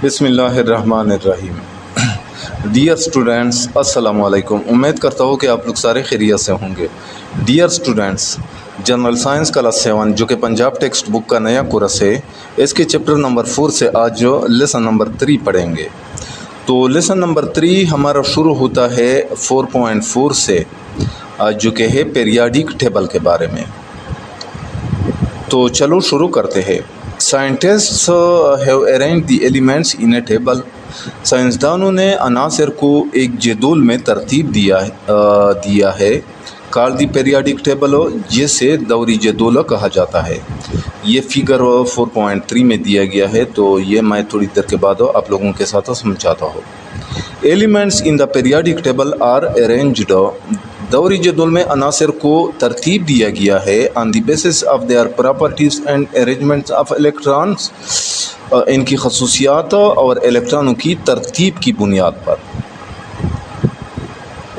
بسم اللہ الرحمن الرحیم۔ ڈیئر اسٹوڈینٹس، السلام علیکم۔ امید کرتا ہوں کہ آپ لوگ سارے خیریت سے ہوں گے۔ Dear students, general science class 7 جو کہ پنجاب ٹیکسٹ بک کا نیا کورس ہے، اس کے چیپٹر نمبر 4 سے آج جو لیسن نمبر 3 پڑھیں گے۔ تو لیسن نمبر 3 ہمارا شروع ہوتا ہے 4.4 سے، جو کہ ہے پیریاڈک ٹیبل کے بارے میں۔ تو چلو شروع کرتے ہیں۔ Scientists have arranged the elements in a table. سائنسدانوں نے عناصر کو ایک جدول میں ترتیب دیا ہے، called the periodic table، جسے دوری جدول کہا جاتا ہے۔ یہ فگر 4.3 میں دیا گیا ہے، تو یہ میں تھوڑی دیر کے بعد آپ لوگوں کے ساتھ سمجھاتا ہوں۔ Elements in the periodic table are arranged. دوری جدول میں عناصر کو ترتیب دیا گیا ہے on the basis of their properties and arrangements of electrons، ان کی خصوصیات اور الیکٹرانوں کی ترتیب کی بنیاد پر۔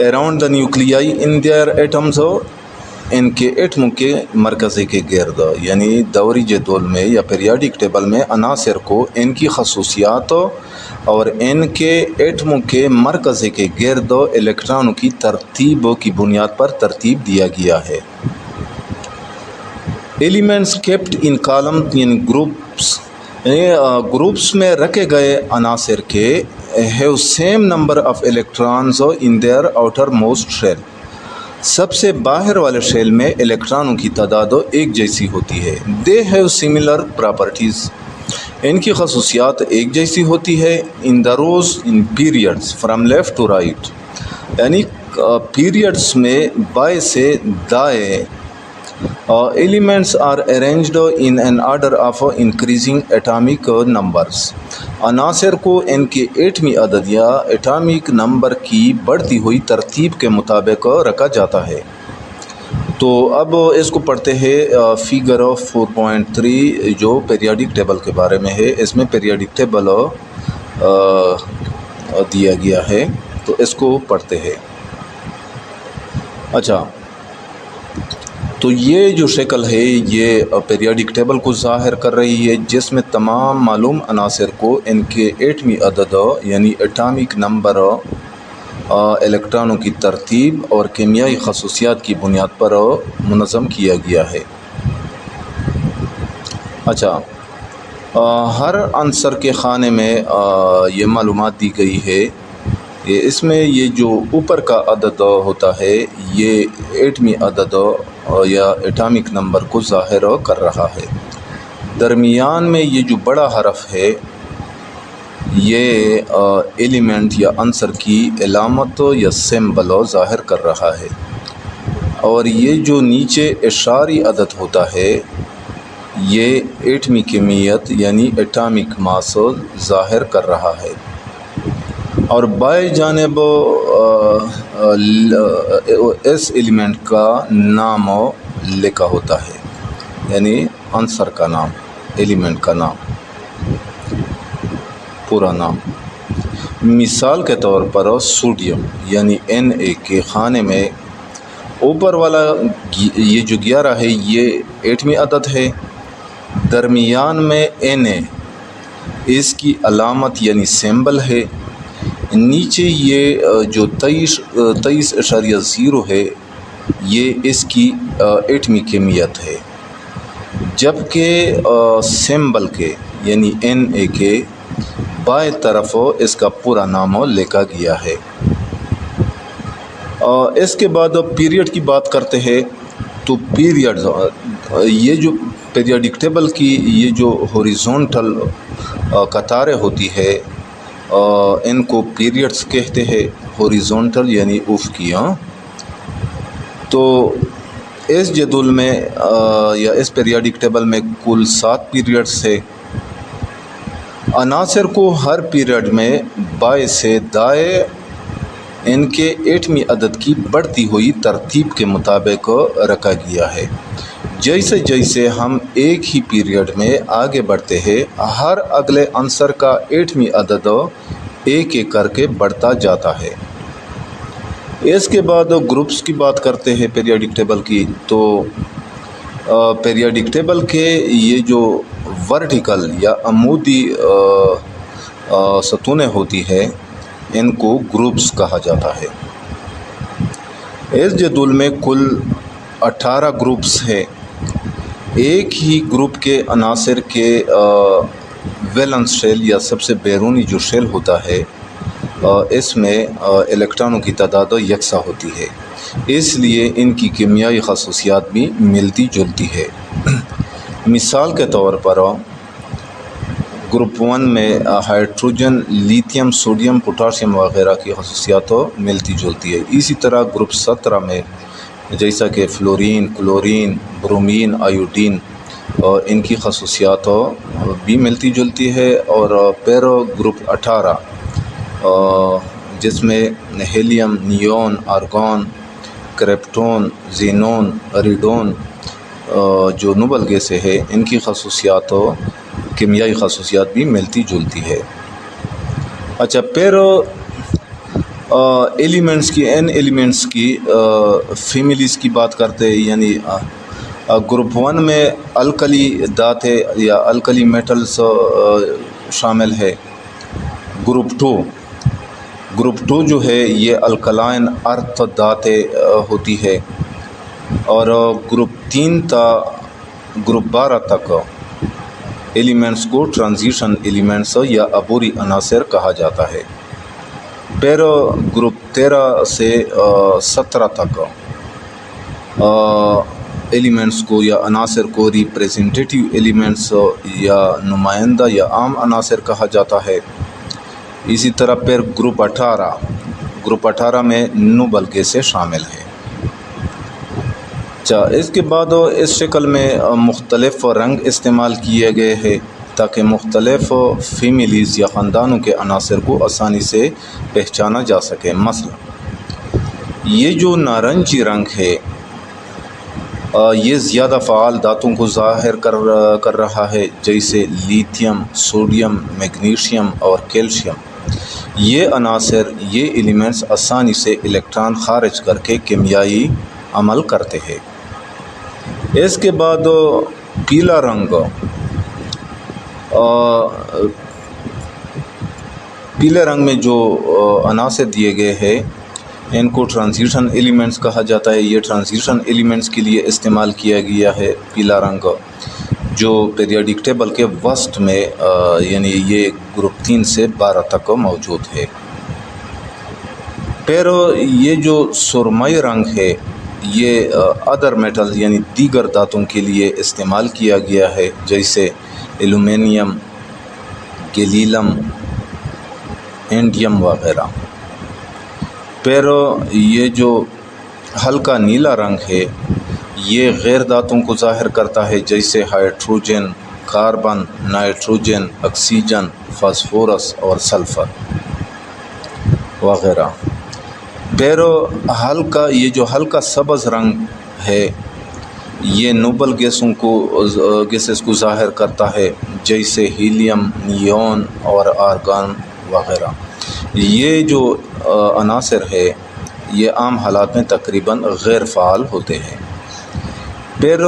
around the nuclei in their atoms، ان کے ایٹموں کے مرکزی کے گرد، یعنی دوری جدول میں یا پیریاڈک ٹیبل میں عناصر کو ان کی خصوصیات اور ان کے ایٹموں کے مرکزی کے گرد الیکٹرانوں کی ترتیب کی بنیاد پر ترتیب دیا گیا ہے۔ Elements kept in columns in groups، groups میں رکھے گئے عناصر کے have same number of electrons in their outermost shell، سب سے باہر والے شیل میں الیکٹرانوں کی تعداد ایک جیسی ہوتی ہے۔ They have similar properties، ان کی خصوصیات ایک جیسی ہوتی ہے۔ In the rows in periods from left to right، یعنی پیریڈس میں بائیں سے دائیں۔ Elements are arranged in an order of increasing atomic numbers، عناصر کو ان کے ایٹمی عدد یا ایٹامک نمبر کی بڑھتی ہوئی ترتیب کے مطابق رکھا جاتا ہے۔ تو اب اس کو پڑھتے ہیں۔ فگر 4.3 جو پیریاڈک ٹیبل کے بارے میں ہے، اس میں پیریاڈک ٹیبل دیا گیا ہے، تو اس کو پڑھتے ہیں۔ اچھا، تو یہ جو شکل ہے یہ پیریاڈک ٹیبل کو ظاہر کر رہی ہے، جس میں تمام معلوم عناصر کو ان کے ایٹمی عدد یعنی ایٹامک نمبر، الیکٹرانوں کی ترتیب اور کیمیائی خصوصیات کی بنیاد پر منظم کیا گیا ہے۔ اچھا، ہر عنصر کے خانے میں یہ معلومات دی گئی ہے۔ اس میں یہ جو اوپر کا عدد ہوتا ہے یہ ایٹمی عدد یا ایٹامک نمبر کو ظاہر کر رہا ہے۔ درمیان میں یہ جو بڑا حرف ہے یہ ایلیمنٹ یا عنصر کی علامت یا سمبل ظاہر کر رہا ہے، اور یہ جو نیچے اشاری عدد ہوتا ہے یہ ایٹمی کمیت یعنی ایٹامک ماس ظاہر کر رہا ہے، اور بائیں جانب اس ایلیمنٹ کا نام لکھا ہوتا ہے، یعنی عنصر کا نام، ایلیمنٹ کا نام، پورا نام۔ مثال کے طور پر سوڈیم یعنی Na کے خانے میں اوپر والا یہ جو 11 ہے یہ ایٹمی عدد ہے، درمیان میں Na اس کی علامت یعنی سمبل ہے، نیچے یہ جو 23.0 ہے یہ اس کی ایٹمی کمیت ہے، جبکہ سمبل کے یعنی Na کے بائیں طرف اس کا پورا نام لکھا گیا ہے۔ اس کے بعد پیریڈ کی بات کرتے ہیں۔ تو پیریڈ، یہ جو پیریاڈک ٹیبل کی یہ جو ہاریزونٹل قطاریں ہوتی ہے ان کو پیریڈز کہتے ہیں، ہاریزونٹل یعنی افقیاں۔ تو اس جدول میں یا اس پیریاڈک ٹیبل میں کل 7 پیریڈز ہے۔ عناصر کو ہر پیریڈ میں بائیں سے دائیں ان کے ایٹمی عدد کی بڑھتی ہوئی ترتیب کے مطابق رکھا گیا ہے۔ جیسے جیسے ہم ایک ہی پیریڈ میں آگے بڑھتے ہیں، ہر اگلے عنصر کا ایٹمی عدد ایک ایک کر کے بڑھتا جاتا ہے۔ اس کے بعد گروپس کی بات کرتے ہیں پیریاڈک ٹیبل کی۔ تو پیریاڈک ٹیبل کے یہ جو ورٹیکل یا عمودی ستونیں ہوتی ہے ان کو گروپس کہا جاتا ہے۔ اس جدول میں کل 18 گروپس ہے۔ ایک ہی گروپ کے عناصر کے ویلنس شیل یا سب سے بیرونی جو شیل ہوتا ہے اس میں الیکٹرانوں کی تعداد یکساں ہوتی ہے، اس لیے ان کی کیمیائی خصوصیات بھی ملتی جلتی ہے۔ مثال کے طور پر گروپ 1 میں ہائیڈروجن، لیتھیم، سوڈیم، پوٹاشیم وغیرہ کی خصوصیات ملتی جلتی ہے۔ اسی طرح گروپ 17 میں جیسا کہ فلورین، کلورین، برومین، آیوڈین ان کی خصوصیات بھی ملتی جلتی ہے۔ اور پھر گروپ 18 جس میں ہیلیم، نیون، آرگون، کرپٹون، زینون، اریڈون جو نوبل گیسیں ہے ان کی خصوصیات کیمیائی خصوصیات بھی ملتی جلتی ہے۔ اچھا، پھر ایلیمنٹس کی ایلیمنٹس کی فیملیز کی بات کرتے ہیں، یعنی گروپ 1 میں الکلی دھاتیں یا الکلی میٹلز شامل ہے۔ گروپ 2 جو ہے یہ الکلائن ارتھ دھاتیں ہوتی ہے، اور گروپ 3 تا گروپ 12 تک ایلیمنٹس کو ٹرانزیشن ایلیمنٹس یا عبوری عناصر کہا جاتا ہے۔ پھر گروپ 13 سے 17 تک ایلیمنٹس کو یا عناصر کو ریپریزنٹیٹیو ایلیمنٹس یا نمائندہ یا عام عناصر کہا جاتا ہے۔ اسی طرح پھر گروپ 18 میں نوبل گیسیں شامل ہیں۔ اچھا، اس کے بعد اس شکل میں مختلف رنگ استعمال کیے گئے ہیں تاکہ مختلف فیملیز یا خاندانوں کے عناصر کو آسانی سے پہچانا جا سکے۔ مثلا یہ جو نارنجی رنگ ہے یہ زیادہ فعال دھاتوں کو ظاہر کر رہا ہے، جیسے لیتھیم، سوڈیم، میگنیشیم اور کیلشیم۔ یہ عناصر، یہ ایلیمنٹس آسانی سے الیکٹران خارج کر کے کیمیائی عمل کرتے ہیں۔ اس کے بعد پیلا رنگ، پیلے رنگ میں جو عناصر دیے گئے ہیں ان کو ٹرانزیشن ایلیمنٹس کہا جاتا ہے۔ یہ ٹرانزیشن ایلیمنٹس کے لیے استعمال کیا گیا ہے پیلا رنگ، جو پیریوڈک ٹیبل کے وسط میں یعنی یہ گروپ 3 سے 12 تک موجود ہے۔ پھر یہ جو سرمئی رنگ ہے یہ ادر میٹل یعنی دیگر دھاتوں کے لیے استعمال کیا گیا ہے، جیسے ایلومینیم، گیلیلیم، انڈیم وغیرہ۔ پھر یہ جو ہلکا نیلا رنگ ہے یہ غیر دھاتوں کو ظاہر کرتا ہے، جیسے hydrogen, carbon, nitrogen, oxygen, phosphorus اور سلفر وغیرہ۔ پھر یہ جو ہلکا سبز رنگ ہے یہ نوبل گیسز کو ظاہر کرتا ہے، جیسے ہیلیم، نیون اور آرگون وغیرہ۔ یہ جو عناصر ہے یہ عام حالات میں تقریباً غیر فعال ہوتے ہیں۔ پھر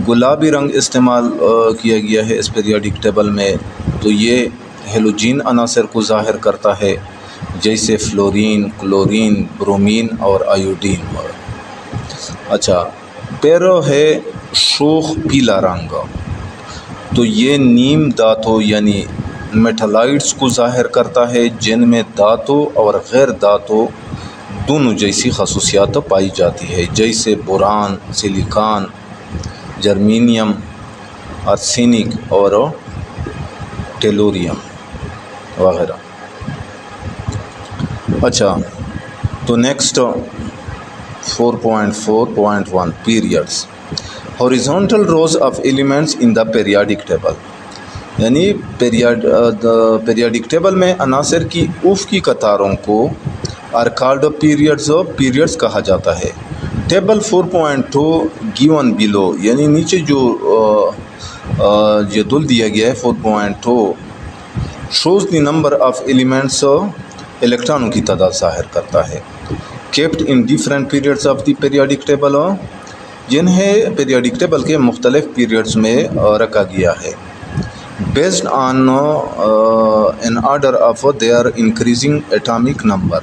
گلابی رنگ استعمال کیا گیا ہے اس پیریوڈک ٹیبل میں، تو یہ ہیلوجین عناصر کو ظاہر کرتا ہے، جیسے فلورین، کلورین، برومین اور آیوڈین۔ اچھا، پھر ہے شوخ پیلا رنگ، تو یہ نیم دھاتوں یعنی میٹالائٹس کو ظاہر کرتا ہے، جن میں دھاتوں اور غیر دھاتوں دونوں جیسی خصوصیات پائی جاتی ہے، جیسے بوران، سلیکان، جرمینیم، آرسینک اور ٹیلوریم وغیرہ۔ اچھا، تو next 4.4.1 periods, horizontal rows of elements in the periodic table, یعنی پیریوڈک ٹیبل میں عناصر کی افقی قطاروں کو آرکالڈ پیریڈز کہا جاتا ہے۔ ٹیبل 4.2 گیون بیلو، یعنی نیچے جو جدول دیا گیا ہے 4.2 shows the number of elements, الیکٹرانوں کی تعداد ظاہر کرتا ہے، kept in different periods of the periodic table, جنہیں پیریوڈک ٹیبل کے مختلف پیریڈز میں رکھا گیا ہے۔ based on an order of their increasing atomic number,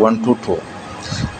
1 to 2।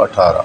18।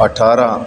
18,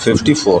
54।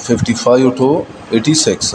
55 to 86।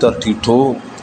32,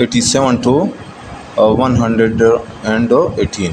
87 to 118।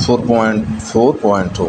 4.4.2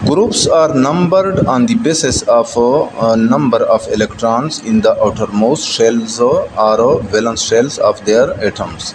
Groups are numbered on the basis of number of electrons in the outermost shells or valence shells of their atoms,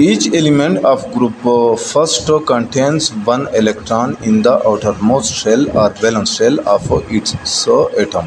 each element of group first contains one electron in the outermost shell or valence shell of its atom,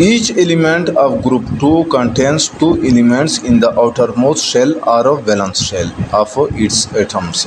Each element of group 2 contains 2 elements in the outermost shell or valence shell of its atoms,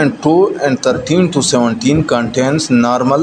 and 2 and 13 to 17 contains normal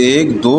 1, 2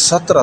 17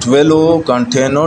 12 contain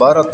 12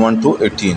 1 to 18,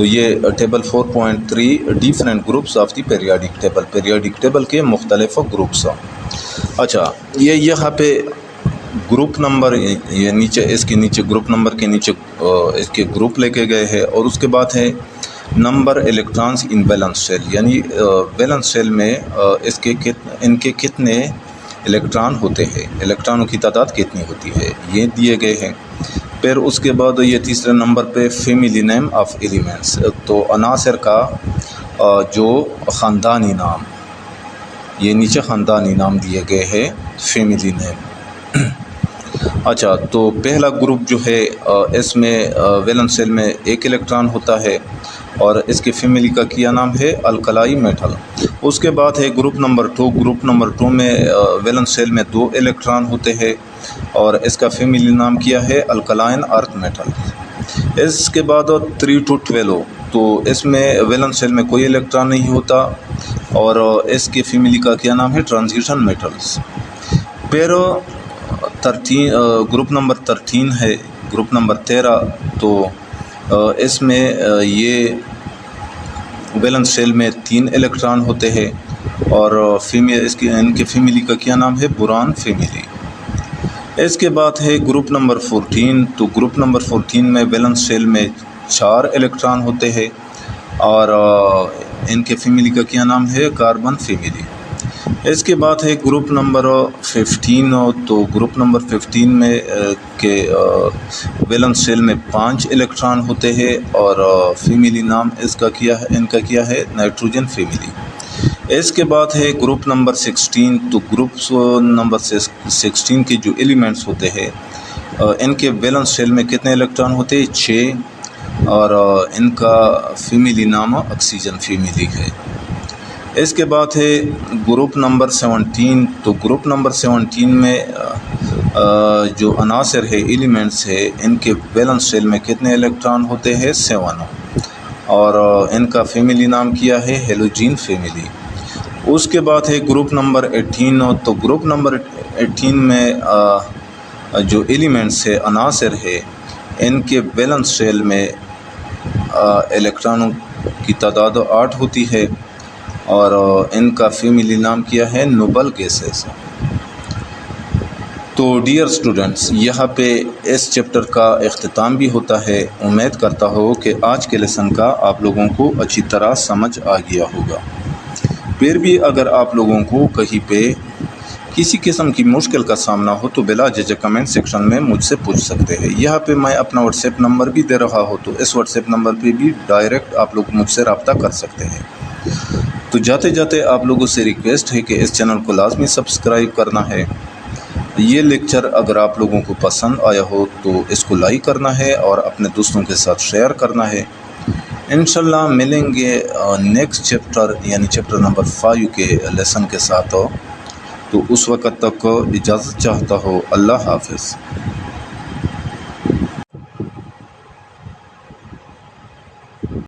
تو یہ table 4.3 different groups of the periodic table کے مختلف groups ہیں۔ اچھا، یہ یہاں پہ group number, یہ نیچے اس کے نیچے گروپ نمبر کے نیچے اس کے گروپ لے کے گئے ہیں، اور اس کے بعد ہے نمبر الیکٹرانز ان بیلنس شیل، یعنی بیلنس شیل میں ان کے کتنے الیکٹران ہوتے ہیں، الیکٹرانوں کی تعداد کتنی ہوتی ہے، یہ دیے گئے ہیں۔ پھر اس کے بعد یہ تیسرے نمبر پہ فیملی نیم آف ایلیمنٹس، تو عناصر کا جو خاندانی نام، یہ نیچے خاندانی نام دیے گئے ہیں، فیملی نیم۔ اچھا، تو پہلا گروپ جو ہے اس میں ویلنس شیل میں ایک الیکٹران ہوتا ہے، اور اس کے فیملی کا کیا نام ہے الکلائی میٹل۔ اس کے بعد ہے گروپ نمبر 2۔ گروپ نمبر 2 میں ویلنس شیل میں 2 الیکٹران ہوتے ہیں، اور اس کا فیملی نام کیا ہے الکلائن ارتھ میٹل۔ اس کے بعد 3 to 12، تو اس میں ویلنس شیل میں کوئی الیکٹران نہیں ہوتا، اور اس کے فیملی کا کیا نام ہے ٹرانزیشن میٹلز۔ پھر 13 گروپ نمبر 13 ہے، گروپ نمبر 13، تو اس میں یہ ویلنس شیل میں 3 الیکٹران ہوتے ہیں، اور ان کے فیملی کا کیا نام ہے بوران فیملی۔ اس کے بعد ہے گروپ نمبر 14، تو گروپ نمبر 14 میں ویلنس شیل میں 4 الیکٹران ہوتے ہیں، اور ان کے فیملی کا کیا نام ہے کاربن فیملی۔ اس کے بعد ہے گروپ نمبر 15، تو گروپ نمبر 15 میں کے ویلنس شیل میں 5 الیکٹران ہوتے ہیں، اور فیملی نام ان کا کیا ہے نائٹروجن فیملی۔ اس کے بعد ہے گروپ نمبر 16، تو گروپ نمبر 16 کے جو ایلیمنٹس ہوتے ہیں ان کے ویلنس شیل میں کتنے الیکٹران ہوتے ہیں 6، اور ان کا فیملی نام آکسیجن فیملی ہے۔ اس کے بعد ہے گروپ نمبر 17، تو گروپ نمبر 17 میں جو عناصر ہے ایلیمنٹس ہے ان کے ویلنس شیل میں کتنے الیکٹران ہوتے ہیں 7، اور ان کا فیملی نام کیا ہے ہیلوجین فیملی۔ اس کے بعد ہے گروپ نمبر 18، تو گروپ نمبر 18 میں جو ایلیمنٹس ہے عناصر ہے ان کے ویلنس شیل میں الیکٹرانوں کی تعداد 8 ہوتی ہے، اور ان کا فیملی نام کیا ہے نوبل گیسز۔ تو ڈیئر اسٹوڈنٹس، یہاں پہ اس چیپٹر کا اختتام بھی ہوتا ہے۔ امید کرتا ہوں کہ آج کے لیسن کا آپ لوگوں کو اچھی طرح سمجھ آ گیا ہوگا۔ پھر بھی اگر آپ لوگوں کو کہیں پہ کسی قسم کی مشکل کا سامنا ہو تو بلا جھجک کمنٹ سیکشن میں مجھ سے پوچھ سکتے ہیں۔ یہاں پہ میں اپنا واٹس ایپ نمبر بھی دے رہا ہوں، تو اس واٹس ایپ نمبر پہ بھی ڈائریکٹ آپ لوگ مجھ سے رابطہ کر سکتے ہیں۔ تو جاتے جاتے آپ لوگوں سے ریکویسٹ ہے کہ اس چینل کو لازمی سبسکرائب کرنا ہے۔ یہ لیکچر اگر آپ لوگوں کو پسند آیا ہو تو اس کو لائک کرنا ہے، اور اپنے دوستوں کے ساتھ شیئر کرنا ہے۔ انشاءاللہ ملیں گے نیکسٹ چیپٹر، یعنی چیپٹر نمبر 5 کے لیسن کے ساتھ۔ تو اس وقت تک اجازت چاہتا ہوں۔ اللہ حافظ۔